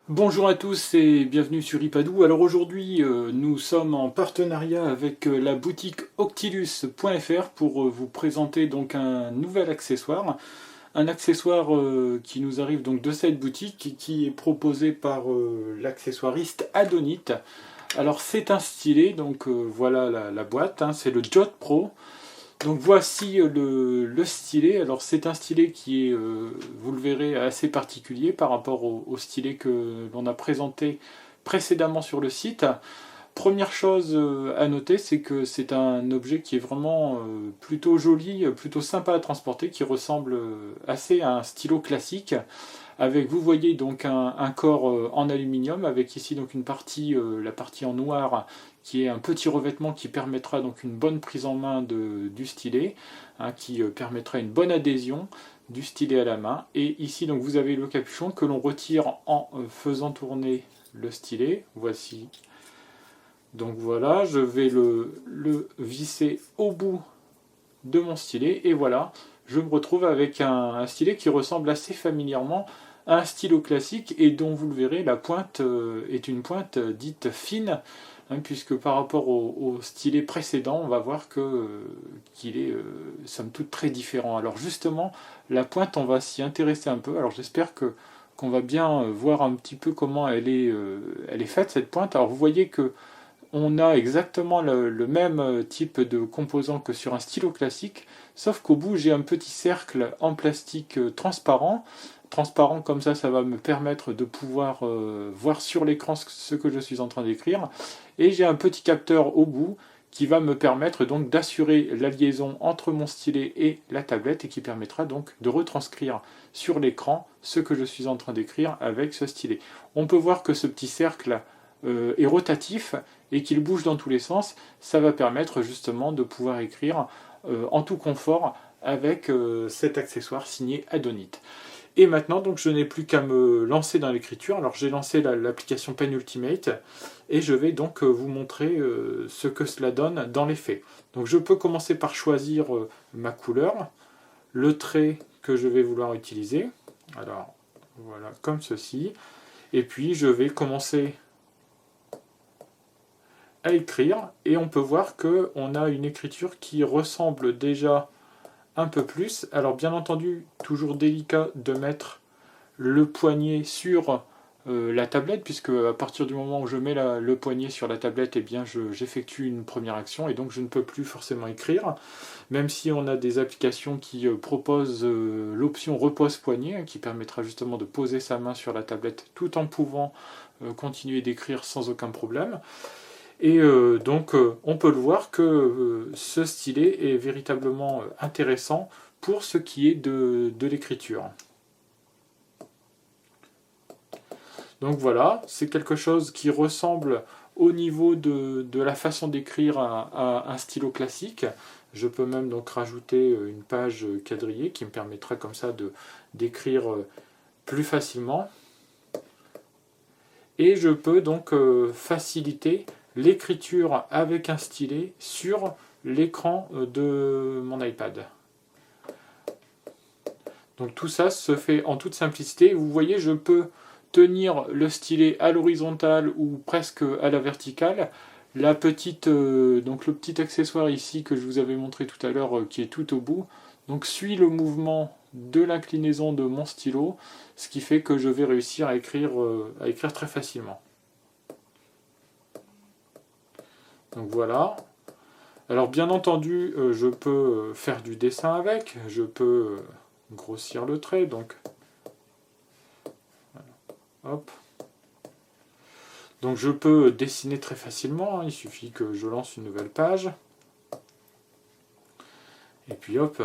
Bonjour à tous et bienvenue sur Ipadou. Alors aujourd'hui, nous sommes en partenariat avec la boutique Octilus.fr pour vous présenter donc un nouvel accessoire. Un accessoire qui nous arrive donc de cette boutique et qui est proposé par l'accessoiriste Adonite. Alors c'est un stylet, donc voilà la boîte, hein, c'est le Jot Pro. Donc voici le stylet. Alors c'est un stylet qui est, vous le verrez, assez particulier par rapport au stylet que l'on a présenté précédemment sur le site. Première chose à noter, c'est que c'est un objet qui est vraiment plutôt joli, plutôt sympa à transporter, qui ressemble assez à un stylo classique. Avec, vous voyez donc un corps en aluminium, avec ici donc une partie, la partie en noir, qui est un petit revêtement qui permettra donc une bonne prise en main du stylet, hein, qui permettra une bonne adhésion du stylet à la main. Et ici donc vous avez le capuchon que l'on retire en faisant tourner le stylet. Voici. Donc voilà, je vais le visser au bout de mon stylet et voilà, je me retrouve avec un stylet qui ressemble assez familièrement à un stylo classique et dont vous le verrez, la pointe est une pointe dite fine, hein, puisque par rapport au stylet précédent, on va voir qu'il est somme toute très différent. Alors justement, la pointe, on va s'y intéresser un peu. Alors j'espère qu'on va bien voir un petit peu comment elle est faite cette pointe. Alors vous voyez que on a exactement le même type de composant que sur un stylo classique, sauf qu'au bout j'ai un petit cercle en plastique transparent. Transparent comme ça va me permettre de pouvoir voir sur l'écran ce que je suis en train d'écrire. Et j'ai un petit capteur au bout qui va me permettre donc d'assurer la liaison entre mon stylet et la tablette et qui permettra donc de retranscrire sur l'écran ce que je suis en train d'écrire avec ce stylet. On peut voir que ce petit cercle est rotatif et qu'il bouge dans tous les sens, ça va permettre justement de pouvoir écrire en tout confort avec cet accessoire signé Adonite. Et maintenant, donc, je n'ai plus qu'à me lancer dans l'écriture. Alors, j'ai lancé l'application Pen Ultimate et je vais donc vous montrer ce que cela donne dans les faits. Donc, je peux commencer par choisir ma couleur, le trait que je vais vouloir utiliser. Alors, voilà, comme ceci. Et puis, je vais commencer à écrire et on peut voir qu'on a une écriture qui ressemble déjà un peu plus. Alors bien entendu, toujours délicat de mettre le poignet sur la tablette, puisque à partir du moment où je mets le poignet sur la tablette, eh bien j'effectue une première action et donc je ne peux plus forcément écrire, même si on a des applications qui proposent l'option repose poignet, qui permettra justement de poser sa main sur la tablette tout en pouvant continuer d'écrire sans aucun problème. Et donc on peut le voir que ce stylet est véritablement intéressant pour ce qui est de l'écriture. Donc voilà, c'est quelque chose qui ressemble au niveau de la façon d'écrire à un stylo classique. Je peux même donc rajouter une page quadrillée qui me permettra comme ça d'écrire plus facilement. Et je peux donc faciliter l'écriture avec un stylet sur l'écran de mon iPad. Donc tout ça se fait en toute simplicité. Vous voyez, je peux tenir le stylet à l'horizontale ou presque à la verticale. Donc le petit accessoire ici que je vous avais montré tout à l'heure qui est tout au bout, donc suit le mouvement de l'inclinaison de mon stylo, ce qui fait que je vais réussir à écrire très facilement. Donc voilà. Alors bien entendu, je peux faire du dessin avec, je peux grossir le trait, donc hop. Donc je peux dessiner très facilement, hein, il suffit que je lance une nouvelle page. Et puis hop,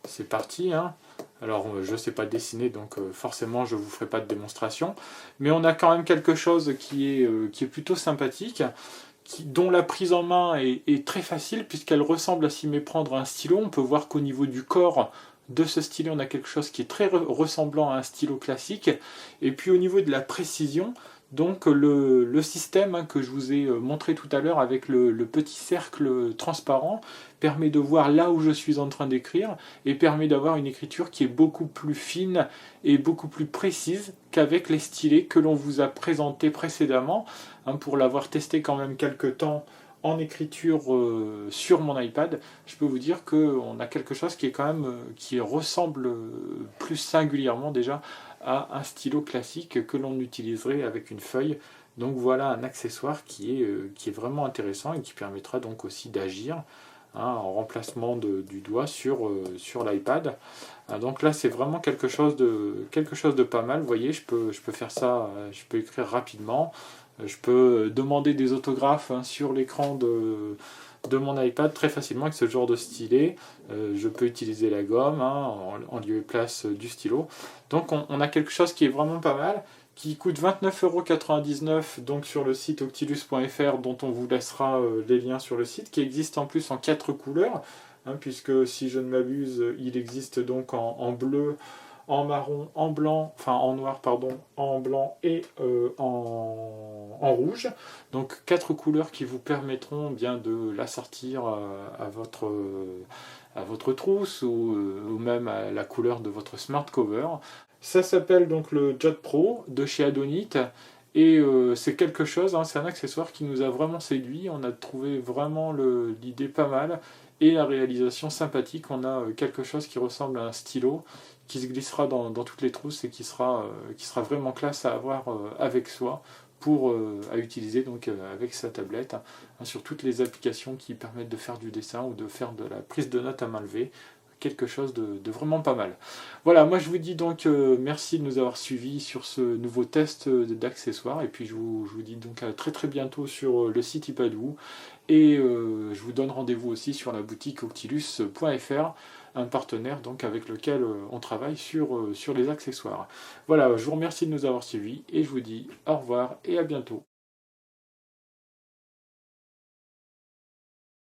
c'est parti. Hein. Alors je ne sais pas dessiner, donc forcément je ne vous ferai pas de démonstration. Mais on a quand même quelque chose qui est plutôt sympathique, dont la prise en main est très facile, puisqu'elle ressemble à s'y méprendre à un stylo. On peut voir qu'au niveau du corps de ce stylet, on a quelque chose qui est très ressemblant à un stylo classique. Et puis au niveau de la précision, donc le système que je vous ai montré tout à l'heure avec le petit cercle transparent permet de voir là où je suis en train d'écrire et permet d'avoir une écriture qui est beaucoup plus fine et beaucoup plus précise qu'avec les stylets que l'on vous a présentés précédemment, pour l'avoir testé quand même quelques temps en écriture sur mon iPad. Je peux vous dire qu'on a quelque chose qui est quand même qui ressemble plus singulièrement déjà à un stylo classique que l'on utiliserait avec une feuille. Donc voilà un accessoire qui est vraiment intéressant et qui permettra donc aussi d'agir en remplacement du doigt sur l'iPad. Donc là c'est vraiment quelque chose de pas mal. Vous voyez, je peux faire ça, je peux écrire rapidement. Je peux demander des autographes sur l'écran de mon iPad très facilement avec ce genre de stylet. Je peux utiliser la gomme en lieu et place du stylo. Donc on a quelque chose qui est vraiment pas mal, qui coûte 29,99 € donc sur le site octilus.fr, dont on vous laissera les liens sur le site, qui existe en plus en 4 couleurs, puisque si je ne m'abuse, il existe donc en bleu, en marron, en blanc, enfin en noir pardon, en blanc et en rouge. Donc 4 couleurs qui vous permettront bien de l'assortir à votre trousse ou même à la couleur de votre smart cover. Ça s'appelle donc le Jot Pro de chez Adonit. Et c'est quelque chose, c'est un accessoire qui nous a vraiment séduit. On a trouvé vraiment l'idée pas mal et la réalisation sympathique. On a quelque chose qui ressemble à un stylo qui se glissera dans toutes les trousses et qui sera vraiment classe à avoir avec soi à utiliser donc avec sa tablette sur toutes les applications qui permettent de faire du dessin ou de faire de la prise de notes à main levée. Quelque chose de vraiment pas mal. Voilà, moi je vous dis donc merci de nous avoir suivis sur ce nouveau test d'accessoires, et puis je vous dis donc à très très bientôt sur le site iPadoo, et je vous donne rendez-vous aussi sur la boutique octilus.fr, un partenaire donc avec lequel on travaille sur les accessoires. Voilà, je vous remercie de nous avoir suivis et je vous dis au revoir et à bientôt.